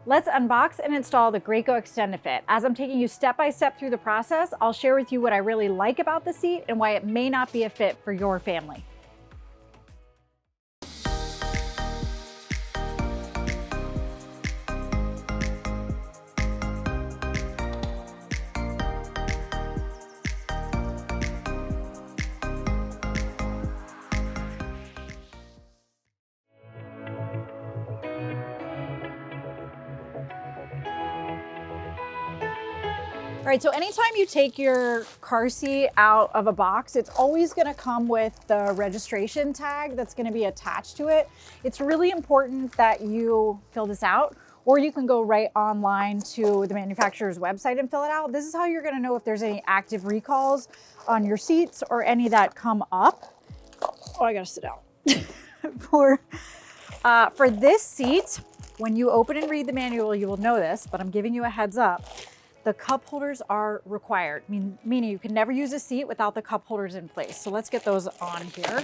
Let's unbox and install the Graco Extend2Fit. As I'm taking you step by step through the process, I'll share with you what I really like about the seat and why it may not be a fit for your family. All right, so anytime you take your car seat out of a box, it's always gonna come with the registration tag that's gonna be attached to it. It's really important that you fill this out, or you can go right online to the manufacturer's website and fill it out. This is how you're gonna know if there's any active recalls on your seats or any that come up. Oh, I gotta sit down. For this seat, when you open and read the manual, you will know this, but I'm giving you a heads up. The cup holders are required, meaning you can never use a seat without the cup holders in place. So let's get those on here.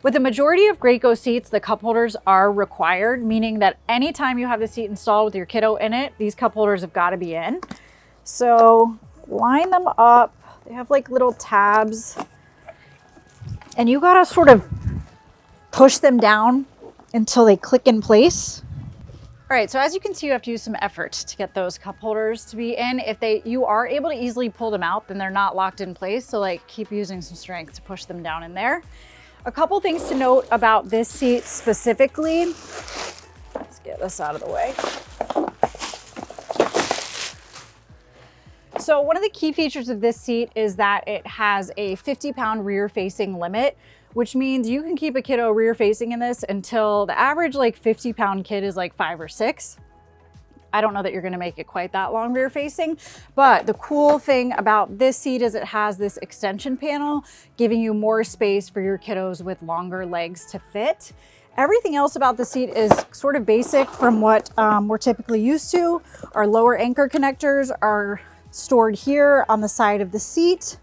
With the majority of Graco seats, the cup holders are required, meaning that anytime you have the seat installed with your kiddo in it, these cup holders have got to be in. So line them up. They have like little tabs, and you got to sort of push them down until they click in place. All right, so as you can see, you have to use some effort to get those cup holders to be in. If you are able to easily pull them out, then they're not locked in place. So like keep using some strength to push them down in there. A couple things to note about this seat specifically. Let's get this out of the way. So one of the key features of this seat is that it has a 50-pound rear facing limit, which means you can keep a kiddo rear facing in this until the average like 50-pound kid is like 5 or 6. I don't know that you're gonna make it quite that long rear facing, but the cool thing about this seat is it has this extension panel, giving you more space for your kiddos with longer legs to fit. Everything else about the seat is sort of basic from what we're typically used to. Our lower anchor connectors are stored here on the side of the seat.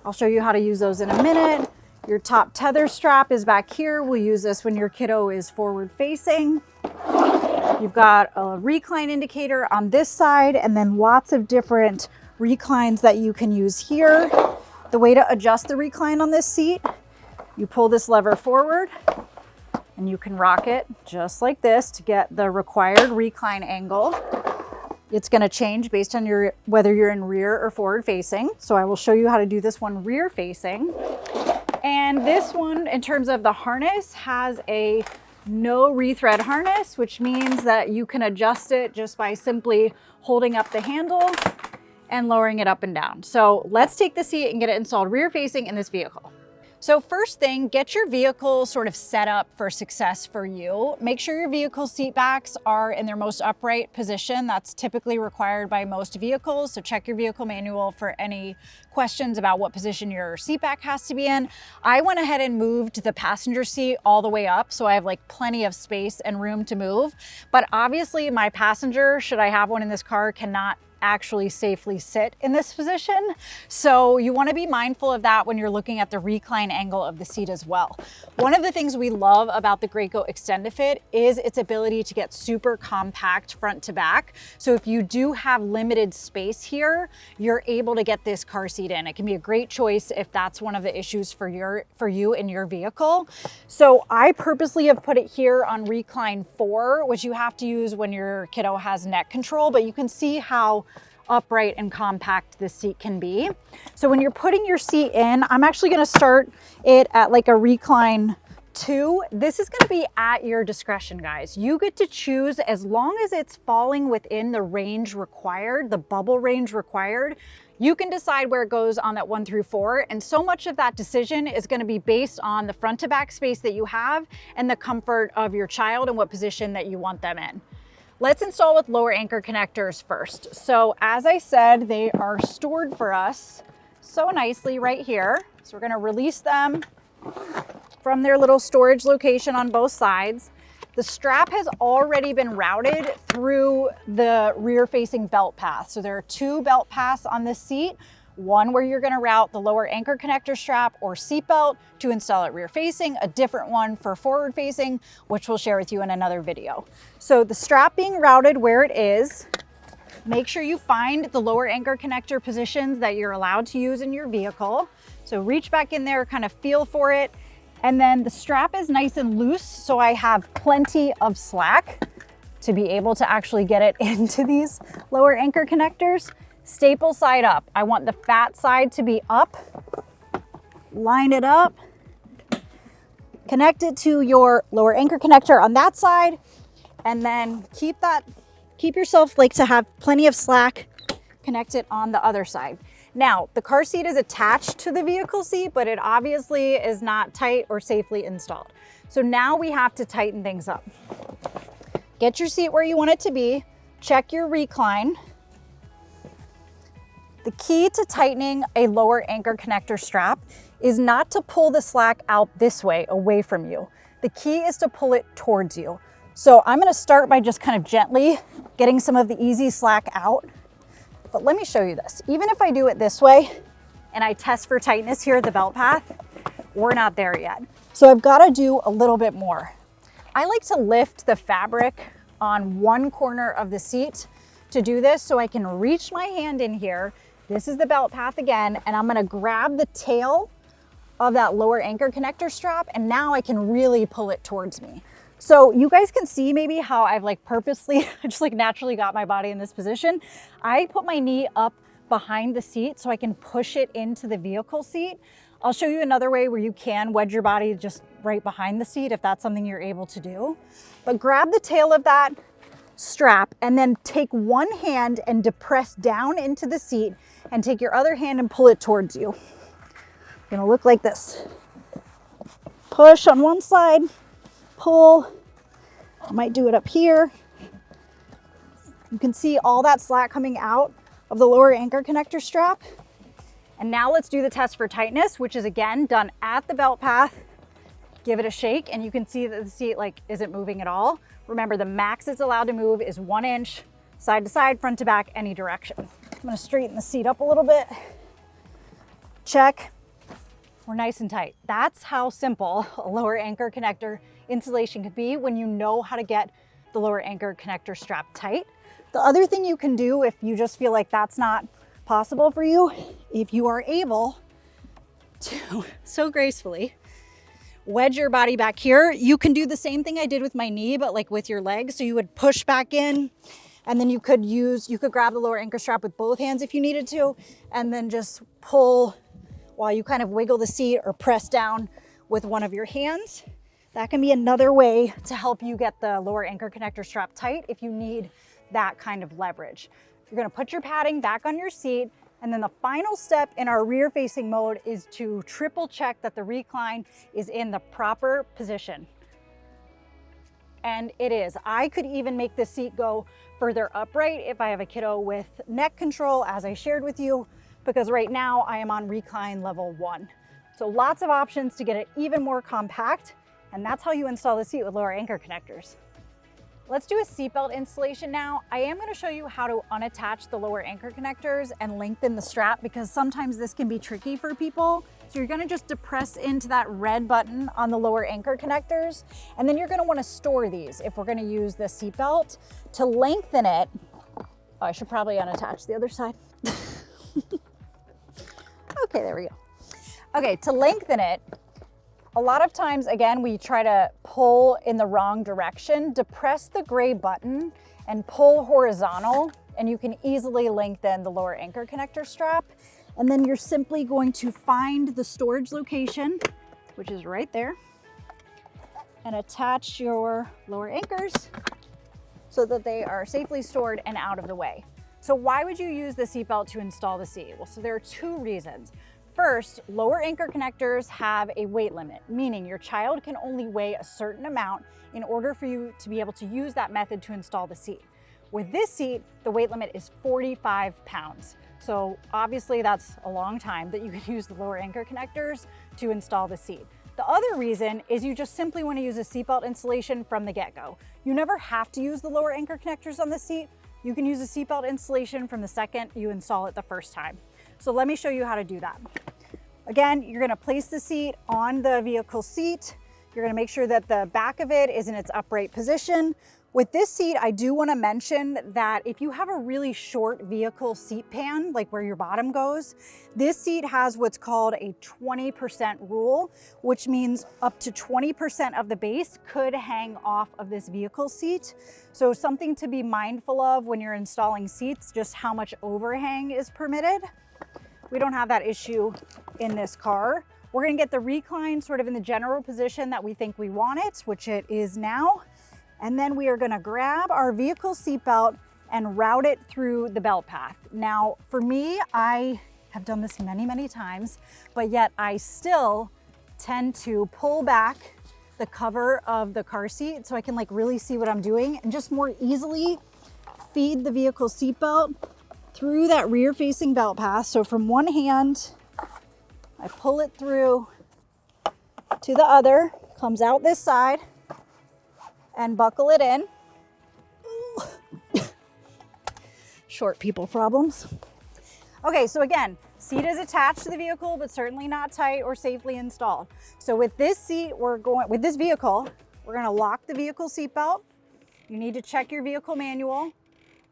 I'll show you how to use those in a minute. Your top tether strap is back here. We'll use this when your kiddo is forward facing. You've got a recline indicator on this side, and then lots of different reclines that you can use here. The way to adjust the recline on this seat, you pull this lever forward and you can rock it just like this to get the required recline angle. It's going to change based on whether you're in rear or forward facing. So I will show you how to do this one rear facing. And this one, in terms of the harness, has a no rethread harness, which means that you can adjust it just by simply holding up the handle and lowering it up and down. So let's take the seat and get it installed rear facing in this vehicle. So first thing, get your vehicle sort of set up for success for you. Make sure your vehicle seat backs are in their most upright position. That's typically required by most vehicles. So check your vehicle manual for any questions about what position your seat back has to be in. I went ahead and moved the passenger seat all the way up, so I have like plenty of space and room to move. But obviously my passenger, should I have one in this car, cannot actually safely sit in this position. So you want to be mindful of that when you're looking at the recline angle of the seat as well. One of the things we love about the Graco Extend2Fit is its ability to get super compact front to back. So if you do have limited space here, you're able to get this car seat in. It can be a great choice if that's one of the issues for you in your vehicle. So I purposely have put it here on Recline 4, which you have to use when your kiddo has neck control, but you can see how upright and compact this seat can be. So when you're putting your seat in, I'm actually going to start it at like a Recline 2. This is going to be at your discretion, guys. You get to choose as long as it's falling within the range required, the bubble range required. You can decide where it goes on that 1 through 4. And so much of that decision is going to be based on the front to back space that you have and the comfort of your child and what position that you want them in. Let's install with lower anchor connectors first. So as I said, they are stored for us so nicely right here. So we're going to release them from their little storage location on both sides. The strap has already been routed through the rear facing belt path. So there are 2 belt paths on this seat. one where you're gonna route the lower anchor connector strap or seatbelt to install it rear facing, a different one for forward facing, which we'll share with you in another video. So the strap being routed where it is, make sure you find the lower anchor connector positions that you're allowed to use in your vehicle. So reach back in there, kind of feel for it. And then the strap is nice and loose, so I have plenty of slack to be able to actually get it into these lower anchor connectors. Staple side up. I want the fat side to be up. Line it up. Connect it to your lower anchor connector on that side, and then keep yourself like to have plenty of slack. Connect it on the other side. Now, the car seat is attached to the vehicle seat, but it obviously is not tight or safely installed. So now we have to tighten things up. Get your seat where you want it to be. Check your recline. The key to tightening a lower anchor connector strap is not to pull the slack out this way, away from you. The key is to pull it towards you. So I'm gonna start by just kind of gently getting some of the easy slack out. But let me show you this. Even if I do it this way and I test for tightness here at the belt path, we're not there yet. So I've gotta do a little bit more. I like to lift the fabric on one corner of the seat to do this so I can reach my hand in here. This is the belt path again, and I'm gonna grab the tail of that lower anchor connector strap, and now I can really pull it towards me. So you guys can see maybe how I've like purposely just like naturally got my body in this position. I put my knee up behind the seat so I can push it into the vehicle seat. I'll show you another way where you can wedge your body just right behind the seat if that's something you're able to do. But grab the tail of that strap and then take one hand and depress down into the seat and take your other hand and pull it towards you. It's gonna look like this. Push on one side, pull. I might do it up here. You can see all that slack coming out of the lower anchor connector strap. And now let's do the test for tightness, which is again done at the belt path. Give it a shake and you can see that the seat like isn't moving at all. Remember, the max it's allowed to move is 1 inch, side to side, front to back, any direction. I'm gonna straighten the seat up a little bit. Check. We're nice and tight. That's how simple a lower anchor connector installation could be when you know how to get the lower anchor connector strap tight. The other thing you can do if you just feel like that's not possible for you, if you are able to so gracefully wedge your body back here, you can do the same thing I did with my knee, but like with your legs. So you would push back in, and then you could grab the lower anchor strap with both hands if you needed to, and then just pull while you kind of wiggle the seat or press down with one of your hands. That can be another way to help you get the lower anchor connector strap tight if you need that kind of leverage. You're gonna put your padding back on your seat, and then the final step in our rear facing mode is to triple check that the recline is in the proper position. And it is. I could even make the seat go further upright if I have a kiddo with neck control, as I shared with you, because right now I am on recline level 1. So lots of options to get it even more compact, and that's how you install the seat with lower anchor connectors. Let's do a seatbelt installation now. I am going to show you how to unattach the lower anchor connectors and lengthen the strap, because sometimes this can be tricky for people. So you're going to just depress into that red button on the lower anchor connectors, and then you're going to want to store these if we're going to use the seatbelt. To lengthen it, oh, I should probably unattach the other side. Okay, there we go. Okay, to lengthen it, a lot of times, again, we try to pull in the wrong direction. Depress the gray button and pull horizontal, and you can easily lengthen the lower anchor connector strap. And then you're simply going to find the storage location, which is right there, and attach your lower anchors so that they are safely stored and out of the way. So why would you use the seatbelt to install the seat? Well, so there are 2 reasons. First, lower anchor connectors have a weight limit, meaning your child can only weigh a certain amount in order for you to be able to use that method to install the seat. With this seat, the weight limit is 45 pounds. So obviously that's a long time that you can use the lower anchor connectors to install the seat. The other reason is you just simply want to use a seatbelt installation from the get-go. You never have to use the lower anchor connectors on the seat. You can use a seatbelt installation from the second you install it the first time. So let me show you how to do that. Again, you're gonna place the seat on the vehicle seat. You're gonna make sure that the back of it is in its upright position. With this seat, I do wanna mention that if you have a really short vehicle seat pan, like where your bottom goes, this seat has what's called a 20% rule, which means up to 20% of the base could hang off of this vehicle seat. So something to be mindful of when you're installing seats, just how much overhang is permitted. We don't have that issue in this car. We're gonna get the Recline sort of in the general position that we think we want it, which it is now. And then we are gonna grab our vehicle seatbelt and route it through the belt path. Now, for me, I have done this many, many times, but yet I still tend to pull back the cover of the car seat so I can like really see what I'm doing and just more easily feed the vehicle seatbelt through that rear facing belt path. So from one hand, I pull it through to the other, comes out this side, and buckle it in. Short people problems. Okay, so again, seat is attached to the vehicle, but certainly not tight or safely installed. So with this seat, with this vehicle, we're gonna lock the vehicle seatbelt. You need to check your vehicle manual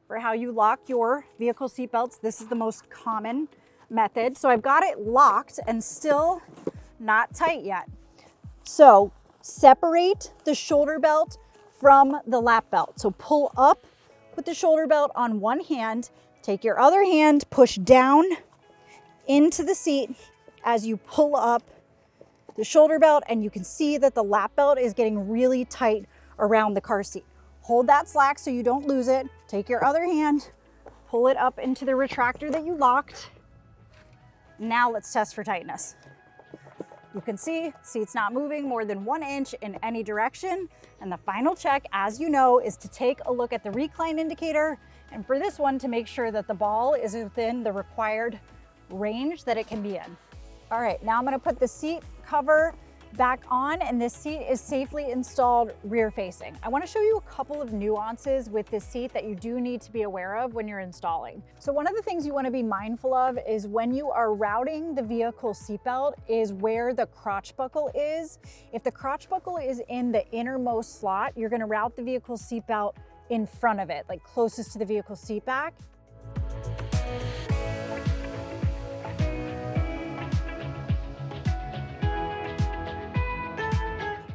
for how you lock your vehicle seatbelts. This is the most common method. So I've got it locked and still not tight yet. So separate the shoulder belt from the lap belt. So pull up with the shoulder belt on one hand, take your other hand, push down into the seat as you pull up the shoulder belt, and you can see that the lap belt is getting really tight around the car seat. Hold that slack so you don't lose it. Take your other hand, pull it up into the retractor that you locked. Now let's test for tightness. You can see seat's not moving more than 1 inch in any direction. And the final check, as you know, is to take a look at the recline indicator. And for this one, to make sure that the ball is within the required range that it can be in. All right, now I'm gonna put the seat cover back on, and this seat is safely installed rear facing. I want to show you a couple of nuances with this seat that you do need to be aware of when you're installing. So one of the things you want to be mindful of is when you are routing the vehicle seatbelt is where the crotch buckle is. If the crotch buckle is in the innermost slot, you're going to route the vehicle seatbelt in front of it, like closest to the vehicle seat back.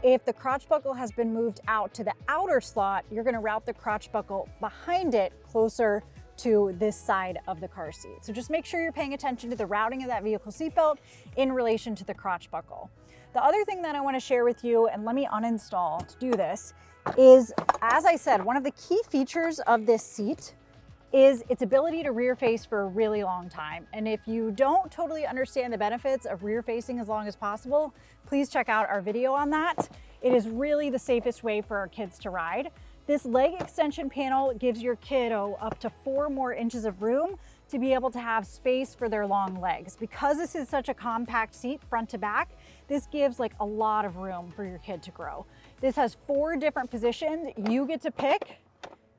If the crotch buckle has been moved out to the outer slot, you're gonna route the crotch buckle behind it closer to this side of the car seat. So just make sure you're paying attention to the routing of that vehicle seatbelt in relation to the crotch buckle. The other thing that I wanna share with you, and let me uninstall to do this, is, as I said, one of the key features of this seat is its ability to rear face for a really long time. And if you don't totally understand the benefits of rear facing as long as possible, please check out our video on that. It is really the safest way for our kids to ride. This leg extension panel gives your kiddo up to 4 more inches of room to be able to have space for their long legs. Because this is such a compact seat front to back, this gives like a lot of room for your kid to grow. This has 4 different positions. You get to pick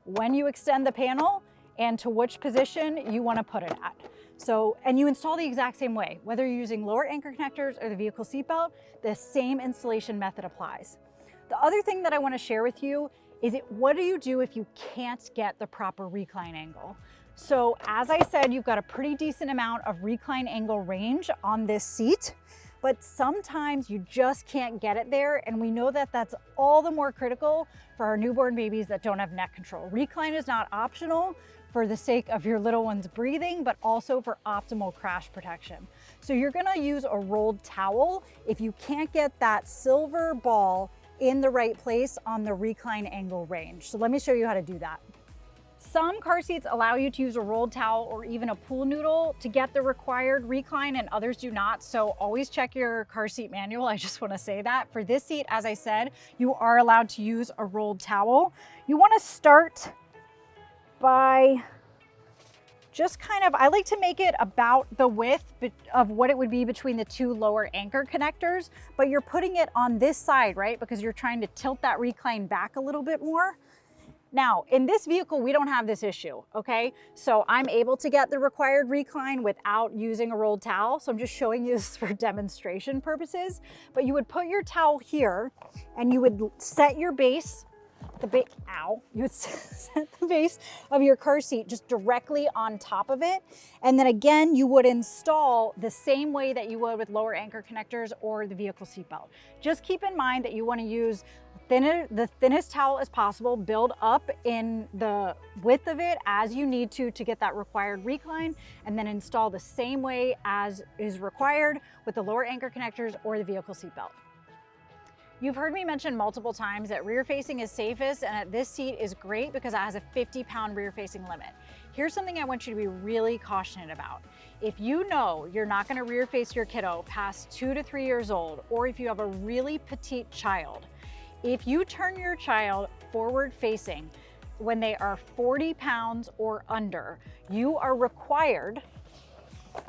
when you extend the panel and to which position you want to put it at. So, and you install the exact same way, whether you're using lower anchor connectors or the vehicle seatbelt, the same installation method applies. The other thing that I want to share with you is what do you do if you can't get the proper recline angle? So as I said, you've got a pretty decent amount of recline angle range on this seat, but sometimes you just can't get it there. And we know that that's all the more critical for our newborn babies that don't have neck control. Recline is not optional for the sake of your little one's breathing, but also for optimal crash protection. So you're gonna use a rolled towel if you can't get that silver ball in the right place on the recline angle range. So let me show you how to do that. Some car seats allow you to use a rolled towel or even a pool noodle to get the required recline, and others do not. So always check your car seat manual. I just want to say that. For this seat, as I said, you are allowed to use a rolled towel. You want to start by just kind of, I like to make it about the width of what it would be between the 2 lower anchor connectors, but you're putting it on this side, right? Because you're trying to tilt that recline back a little bit more. Now, in this vehicle, we don't have this issue, okay? So I'm able to get the required recline without using a rolled towel. So I'm just showing you this for demonstration purposes. But you would put your towel here and you would set your base, you would set the base of your car seat just directly on top of it. And then again, you would install the same way that you would with lower anchor connectors or the vehicle seatbelt. Just keep in mind that you want to use the thinnest towel as possible, build up in the width of it as you need to get that required recline, and then install the same way as is required with the lower anchor connectors or the vehicle seatbelt. You've heard me mention multiple times that rear facing is safest and that this seat is great because it has a 50-pound rear facing limit. Here's something I want you to be really cautious about. If you know you're not going to rear face your kiddo past 2 to 3 years old, or if you have a really petite child, if you turn your child forward facing when they are 40 pounds or under, you are required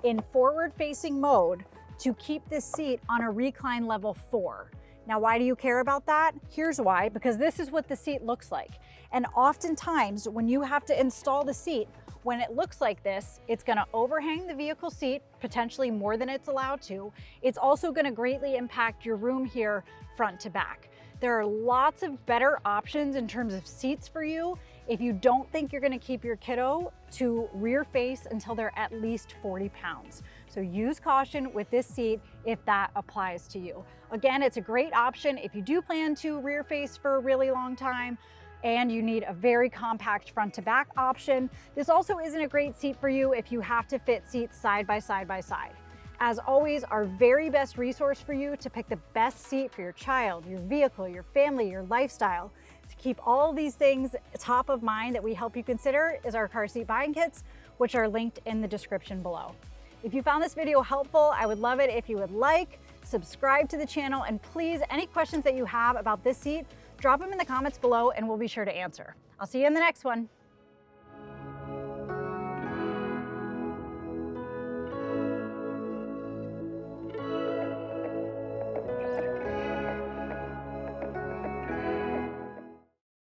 in forward facing mode to keep this seat on a recline level 4. Now, why do you care about that? Here's why, because this is what the seat looks like. And oftentimes when you have to install the seat, when it looks like this, it's gonna overhang the vehicle seat, potentially more than it's allowed to. It's also gonna greatly impact your room here front to back. There are lots of better options in terms of seats for you if you don't think you're gonna keep your kiddo to rear face until they're at least 40 pounds. So use caution with this seat if that applies to you. Again, it's a great option if you do plan to rear face for a really long time and you need a very compact front to back option. This also isn't a great seat for you if you have to fit seats side by side by side. As always, our very best resource for you to pick the best seat for your child, your vehicle, your family, your lifestyle, to keep all these things top of mind that we help you consider is our car seat buying kits, which are linked in the description below. If you found this video helpful, I would love it if you would like, subscribe to the channel, and please, any questions that you have about this seat, drop them in the comments below and we'll be sure to answer. I'll see you in the next one.